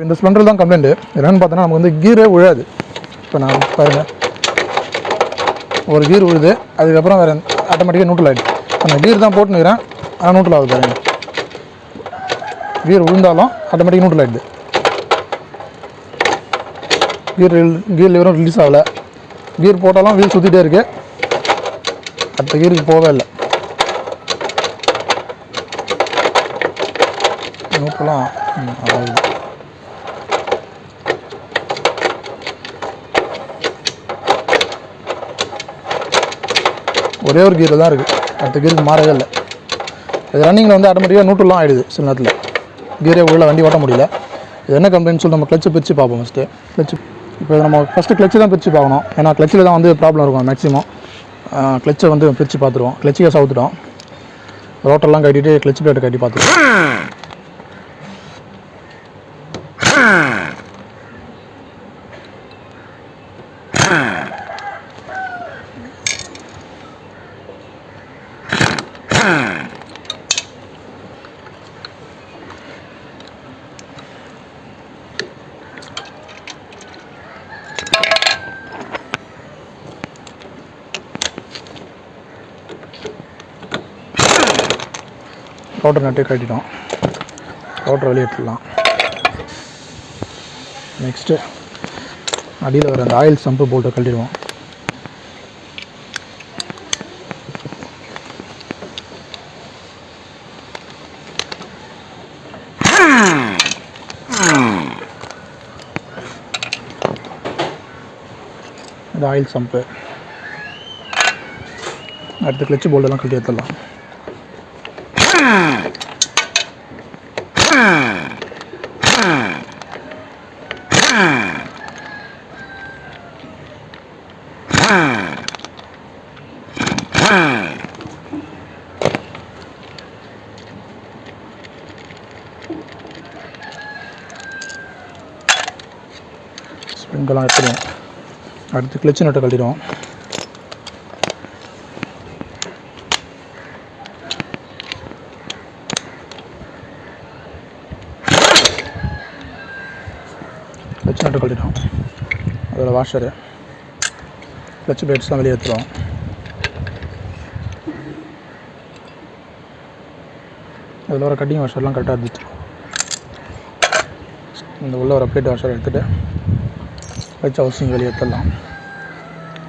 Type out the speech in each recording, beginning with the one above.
இந்த ஸ்ப்ளெண்டர் தான் கம்ப்ளைண்ட். என்னென்னு பார்த்தோன்னா நமக்கு வந்து கீரே விழாது. இப்போ நான் பாருங்கள், ஒரு கீர் விழுது, அதுக்கப்புறம் வேறு ஆட்டோமேட்டிக்காக நியூட்ரல் ஆகிடுது. இப்போ நான் கீர் தான் போட்டுனுக்கிறேன், ஆனால் நியூட்ரல் ஆகுது பாருங்கள். கீர் விழுந்தாலும் ஆட்டோமேட்டிக்காக நியூட்ரல் ஆகிடுது. கீர் லிவரும் ரிலீஸ் ஆகலை. கீர் போட்டாலும் வீல் சுற்றிட்டே இருக்குது, அடுத்த கீருக்கு போகவே இல்லை. நியூட்ரலாம் ஆகுது. ஒரே ஒரு கீர் தான் இருக்குது, அடுத்த கீருக்கு மாறவே இல்லை. இது ரன்னிங்கில் வந்து ஆட்டோமேட்டிக்காக நியூட்ரலாம் ஆகிடுது. சில நேரத்தில் கீரே உள்ள வண்டி ஓட்ட முடியல. இது என்ன கம்ப்ளைண்ட் சொல்லி நம்ம கிளச்சை பிரித்து பார்ப்போம். ஃபஸ்ட்டு கிளச்சு, இப்போ நம்ம ஃபஸ்ட்டு கிளச்சு தான் பிரித்து பார்க்கணும். ஏன்னா கிளச்சில் தான் வந்து ப்ராப்ளம் இருக்கும் மேக்ஸிமம். கிளச்சை வந்து பிரித்து பார்த்துருவோம். கிளச்சியை சவுத்துட்டோம், ரோட்டர்லாம் கட்டிட்டு கிளச் பிளேட்டை கட்டி பார்த்துருவோம். ரோட்டர் நட்டே கட்டிட்டோம், ரோட்டர் வெளியே எடுத்துடலாம். நெக்ஸ்ட்டு அடியில் வர அந்த ஆயில் சம்பு போல்ட்டை கட்டிடுவோம். இந்த ஆயில் சம்பு, அடுத்து கிளச்சு போல்ட்டெல்லாம் கட்டி எடுத்துடலாம். ஸ்ப்ரிங்கெல்லாம் எடுத்துடுவோம். அடுத்து கிளச்சு நட்டை கட்டிடுவோம். கிளச்சு நட்டை கட்டிடுவோம். அதோட வாஷரு, கிளச்சு பிளேட்ஸ்லாம் வெளியே எடுத்துடுவோம். அதில் வர கட்டிங் வாஷர்லாம் கரெக்டாக இருந்துச்சு. இந்த உள்ள வர பிளேட் வாஷர் எடுத்துகிட்டு கிளச் ஹவுசிங் வெளியே எடுத்துடலாம்.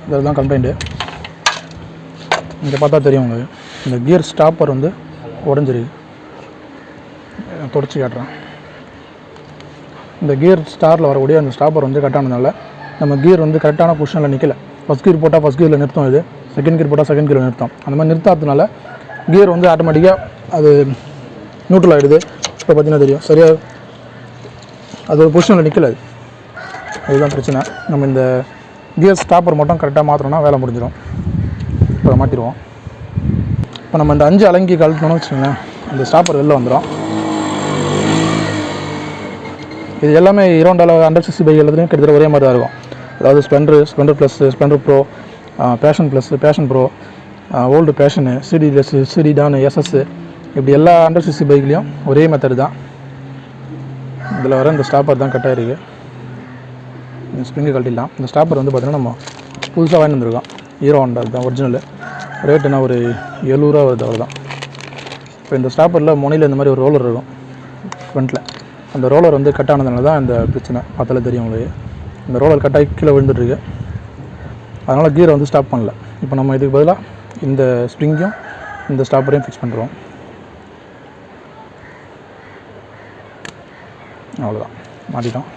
இதில் தான் கம்ப்ளைண்ட்டு. இங்கே பார்த்தா தெரியும் உங்களுக்கு, இந்த கியர் ஸ்டாப்பர் வந்து உடஞ்சிருக்கு. தொடச்சி காட்டுறேன். இந்த கியர் ஸ்டாரில் வரக்கூடிய அந்த ஸ்டாப்பர் வந்து கட்டானதுனால நம்ம கியர் வந்து கரெக்டான பொசிஷனில் நிற்கலை. ஃபஸ்ட் கியர் போட்டால் ஃபஸ்ட் கியரில் நிறுத்தும், இது செகண்ட் கியர் போட்டால் செகண்ட் கியரில் நிறுத்தும். அந்த மாதிரி நிறுத்தாததுனால கியர் வந்து ஆட்டோமேட்டிக்காக அது நியூட்ரல் ஆகிடுது. இப்போ பார்த்தீங்கன்னா தெரியும், சரியாக அது ஒரு பொசிஷனில் நிற்கலை. அதுதான் பிரச்சனை. நம்ம இந்த கியர் ஸ்டாப்பர் மட்டும் கரெக்டாக மாற்றணும்னா வேலை முடிஞ்சிடும். இப்போ மாற்றிடுவோம். இப்போ நம்ம இந்த 5 அலங்கி கழட்டணும்னு வச்சுக்கோங்களேன், அந்த ஸ்டாப்பர் வெளில வந்துடும். இது எல்லாமே ஹீரோண்டாவில் 160 பைக் எல்லாத்துலேயும் கிட்டத்தட்ட ஒரே மாதிரி தான் இருக்கும். அதாவது Splendor Plus, Splendor Pro, Passion Plus, Passion Pro, old Passion, CD Plus, CD Dawn, SS, இப்படி எல்லா 160 பைக்லேயும் ஒரே மெத்தடு தான். இதில் வர இந்த ஸ்டாப்பர் தான் கட்டாக இருக்குது. இந்த ஸ்ப்ரிங்கை கழட்டிடலாம். இந்த ஸ்டாப்பர் வந்து பார்த்திங்கன்னா நம்ம புதுசாக வாங்கி வந்துருக்கோம், ஹீரோ ஹோண்டா தான் ஒரிஜினலு. ரேட்டுனா ஒரு 70 ரூபா வருது, அவ்வளோதான். இப்போ இந்த ஸ்டாப்பரில் முனையில் இந்த மாதிரி ஒரு ரோலர் இருக்கும் ஃப்ரண்ட்டில். அந்த ரோலர் வந்து கட் ஆனதுனால தான் இந்த பிரச்சனை. பார்த்தாலே தெரியும் உங்களுக்கு, இந்த ரோலர் கட்டாகி கீழே விழுந்துட்டுருக்கு. அதனால் கீரை வந்து ஸ்டாப் பண்ணல. இப்போ நம்ம இதுக்கு பதிலாக இந்த ஸ்ப்ரிங்கையும் இந்த ஸ்டாப்பரையும் ஃபிக்ஸ் பண்ணுறோம். அவ்வளோதான், மாட்டிட்டோம்.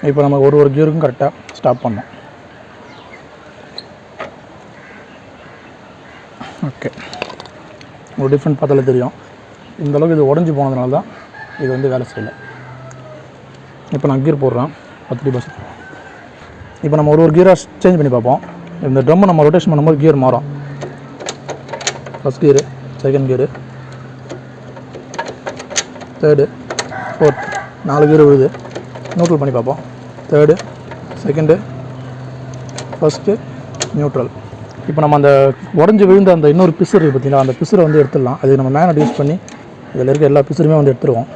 இப்போ நம்ம ஒரு கியருக்கும் கரெக்டாக ஸ்டாப் பண்ணோம். ஓகே, ஒரு டிஃப்ரெண்ட் பார்த்தாலே தெரியும். இந்தளவுக்கு இது உடஞ்சி போனதுனால தான் இது வந்து வேலை செய்யலை. இப்போ நான் கியர் போடுறேன் 10%. இப்போ நம்ம ஒரு கியராக சேஞ்ச் பண்ணி பார்ப்போம். இந்த ட்ரம்மை நம்ம ரொட்டேஷன் பண்ணும்போது கியர் மாறும். First gear, second gear, third, fourth, 4 gear விழுது. நியூட்ரல் பண்ணி பார்ப்போம். Third, second, first, neutral. இப்போ நம்ம அந்த உடஞ்சி விழுந்த அந்த இன்னொரு பிசுறு இருக்குது பார்த்தீங்களா, அந்த பிசுரை வந்து எடுத்துடலாம். அது நம்ம மேக்னெட் யூஸ் பண்ணி இதில் இருக்க எல்லா பிசுருமே வந்து எடுத்துருவோம்.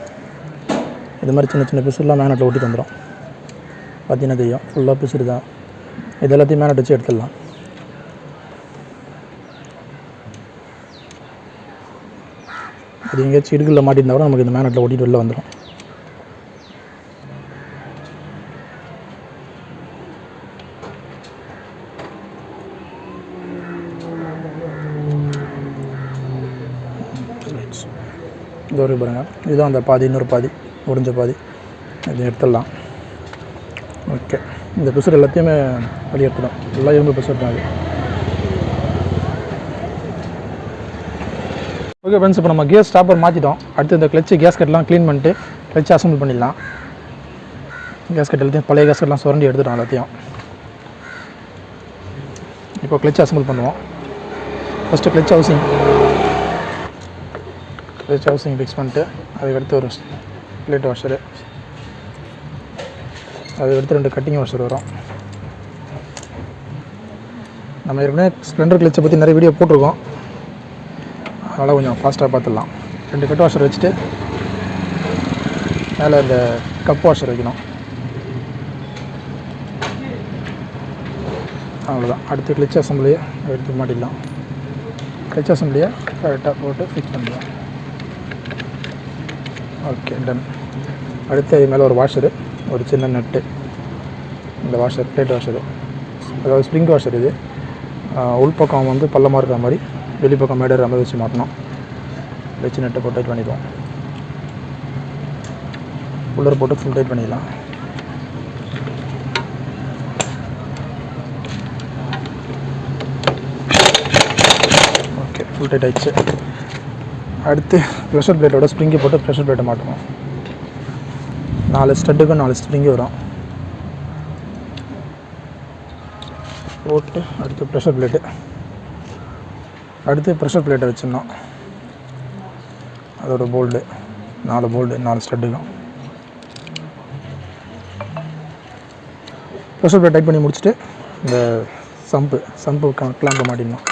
இது மாதிரி சின்ன சின்ன பிசுரெலாம் மேக்னெட்டில் ஒட்டிட்டு வந்துடும். பார்த்தீங்கன்னா தெரியும், ஃபுல்லாக பிசுறு தான். இது எல்லாத்தையும் மேக்னெட் வச்சு எடுத்துடலாம். அது எங்கேயாச்சும் இடுக்கில் மாட்டியிருந்தா கூட நமக்கு இந்த மேக்னெட்டில் ஒட்டிட்டு வெளில வந்துடும். இது ஒரு பாருங்க, இதுதான் அந்த பாதி, இன்னொரு பாதி உடஞ்ச பாதி. இது எடுத்துடலாம். ஓகே, இந்த பிசுறு எல்லாத்தையுமே வெளியே எடுத்துடும். எல்லாம் இரும்பு பிசுறு தான் அது. ஓகே ஃப்ரெண்ட்ஸ், இப்போ நம்ம கியர் ஸ்டாப்பர் மாற்றிட்டோம். அடுத்து இந்த கிளச்சு கேஸ்கெட்லாம் க்ளீன் பண்ணிட்டு கிளச்சு அசம்பிள் பண்ணிடலாம். கேஸ்கெட் எல்லாத்தையும் பழைய கேஸ்கெட்லாம் சுரண்டி எடுத்துட்டோம் எல்லாத்தையும். இப்போ கிளச்சு அசம்பிள் பண்ணுவோம். ஃபஸ்ட்டு கிளச் ஹவுசிங் ஃபிக்ஸ் பண்ணிட்டு அதுக்கடுத்து ஒரு பிளேட் வாஷரு, அதுக்கடுத்து 2 கட்டிங் வாஷர் வரும். நம்ம ஏற்கனவே ஸ்ப்ளெண்டர் கிளச்சை பற்றி நிறைய வீடியோ போட்டிருக்கோம், அதனால் கொஞ்சம் ஃபாஸ்ட்டாக பார்த்துடலாம். 2 கட் வாஷர் வச்சுட்டு மேலே இந்த கப் வாஷர் வைக்கணும். அவ்வளோதான். அடுத்து கிளச் அசம்பிளியை எடுத்து மாட்டிடலாம். கிளச் அசம்பிளியை கரெக்டாக போட்டு ஃபிக்ஸ் பண்ணிடலாம். Okay, done. அடுத்து அது மேலே ஒரு வாஷரு, ஒரு சின்ன நட்டு. இந்த வாஷர் பிளேட் வாஷரு, அதாவது ஸ்ப்ரிங் வாஷர். இது உள்பக்கம் வந்து பள்ளமாக இருக்கிற மாதிரி, வெளிப்பக்கம் மேடர் மாதிரி வச்சு மாட்டணும். வச்சு நட்டை போட்டு டைட் பண்ணிடுவோம். உள்ளர் போட்டு ஃபுல் டைட் பண்ணிடலாம். ஓகே, ஃபுல் டைட் ஆயிடுச்சு. அடுத்து ப்ரெஷர் பிளேட்டோட ஸ்ப்ரிங்கை போட்டு ப்ரெஷர் பிளேட்டை மாட்டணும். 4 ஸ்டட்டுக்கும் 4 ஸ்ப்ரிங்கு வரும். போட்டு அடுத்து ப்ரெஷர் பிளேட்டை வச்சிடணும். அதோட போல்டு 4 போல்டு 4 ஸ்டட்டுக்கும். ப்ரெஷர் பிளேட் டைட் பண்ணி முடிச்சுட்டு இந்த சம்பு கிளாம்பை மாட்டிடணும்.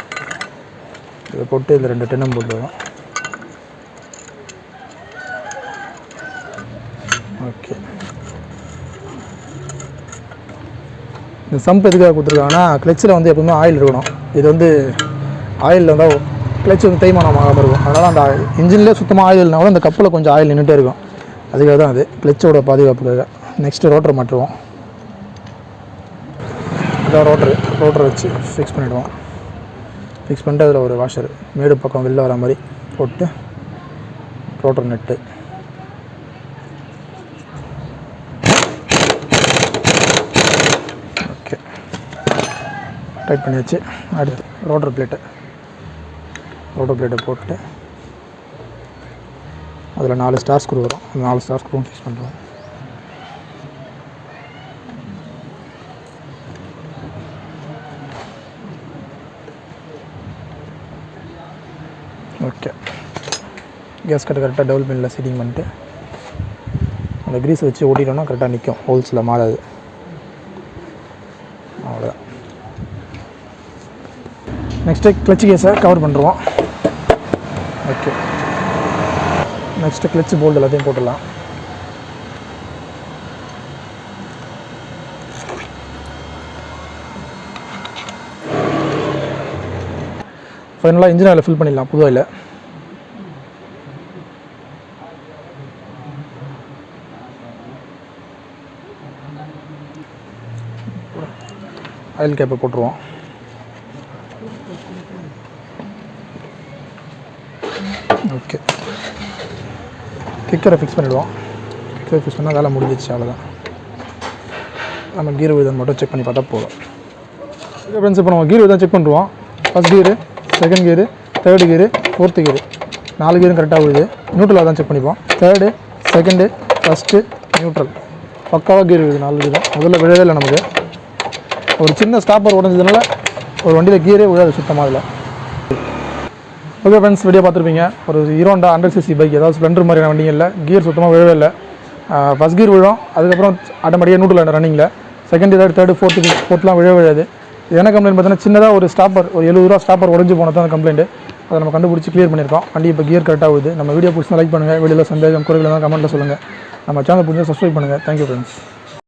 இதை போட்டு இதில் 2 டென்னம் போல்டு வரும். ஓகே, இந்த சம்ப் எதுக்காக கொடுத்துருக்காங்கன்னா, கிளச்சில் வந்து எப்பவுமே ஆயில் இருக்கணும். இது வந்து ஆயிலில் இருந்தால் கிளச் வந்து தேய்மானம் ஆகாமல் இருக்கும். அதனால் அந்த இன்ஜின்லேயே சுத்தமாக ஆயில் இல்லைனா கூட அந்த கப்பில் கொஞ்சம் ஆயில் நின்றுட்டே இருக்கும். அதுக்காக தான் அது கிளச்சோட பாதுகாப்புக்காக. நெக்ஸ்ட்டு ரோட்டர் மாட்டுருவோம். அதான் ரோட்டரை வச்சு ஃபிக்ஸ் பண்ணிவிடுவோம். ஃபிக்ஸ் பண்ணிட்டு அதில் ஒரு வாஷர் மேடு பக்கம் வெளில வர மாதிரி போட்டு ரோட்டர் நெட்டு. ஓகே, டைட் பண்ணி வச்சு அடுத்து ரோட்டர் பிளேட்டை போட்டு அதில் 4 ஸ்டார் ஸ்க்ரூ வரும். அந்த 4 ஸ்டார் ஸ்க்ரூவும் ஃபிக்ஸ் பண்ணுறோம். ஓகே, கேஸ் கட்டை கரெக்டாக டபுள் பின்னில் செட்டிங் பண்ணிட்டு அந்த க்ரீஸ் வச்சு ஓட்டிட்டோம்னா கரெக்டாக நிற்கும், ஹோல்ஸில் மாறாது. அவ்வளோதான். நெக்ஸ்ட்டு கிளச் கேஸை கவர் பண்ணுறோம். ஓகே, நெக்ஸ்ட்டு கிளச் போல்டு எல்லாத்தையும் போட்டுடலாம். ஃபைனலாக இன்ஜின் ஆயில் ஃபில் பண்ணிடலாம். புது ஆயில் ஆயில் கேப்பை போட்டுருவோம். ஓகே, கிக்கரை ஃபிக்ஸ் பண்ணிவிடுவோம். கிக்கரை ஃபிக்ஸ் பண்ணால் வேலை முடிஞ்சிச்சு. அவ்வளோதான். நம்ம கீர் விதம் மட்டும் செக் பண்ணி பார்த்தா போதும். ஓகே ஃப்ரெண்ட்ஸ், இப்போ நம்ம கீர் விதம் செக் பண்ணுறோம். ஃபஸ்ட் கீரு, செகண்ட் கீரு, தேர்டு கீரு, ஃபோர்த்து கீரு, 4 கீரும் கரெக்டாக விழுது. நியூட்ரலாக தான் செக் பண்ணிப்போம். தேர்டு, செகண்டு, ஃபஸ்ட்டு, நியூட்ரல் பக்காவாக கீர் விழுது. 4 கீரும் முதல்ல விழவே இல்லை. நமக்கு ஒரு சின்ன ஸ்டாப்பர் உடஞ்சதுனால ஒரு வண்டியில் கீரே விழாது சுத்தமாக. அதில் ஓகே ஃப்ரெண்ட்ஸ், வீடியோ பார்த்துருப்பீங்க. ஒரு ஹீரோண்டா 100cc பைக், அதாவது ஸ்ப்ளெண்டர் மாதிரியான வண்டிகளில் கியர் சுத்தமாக விழவே இல்லை. ஃபஸ்ட் கியர் விழும், அதுக்கப்புறம் ஆட்டோமேட்டிக்காக நியூட்ரல் ரன்னிங்கில். செகண்ட், தேர்டு, ஃபோர்த்லாம் விழாது. என்ன கம்ப்ளைண்ட் பார்த்தீங்கன்னா, சின்னதாக ஒரு ஸ்டாப்பர், ஒரு 70 ரூபா ஸ்டாப்பர் உடஞ்சி போனது தான் கம்ப்ளைண்ட். அதை நம்ம கண்டுபிடிச்சி கிளியர் பண்ணியிருக்கோம். வண்டி இப்போ கியர் கரெக்டாக ஆகுது. நம்ம வீடியோ பிடிச்சா லைக் பண்ணுங்கள். வீடியோவில் சந்தேகம் குறைகள் தான் கமெண்ட்டில் சொல்லுங்கள். நம்ம சேனல் பிடிச்சா சப்ஸ்கிரைப் பண்ணுங்கள். Thank you friends.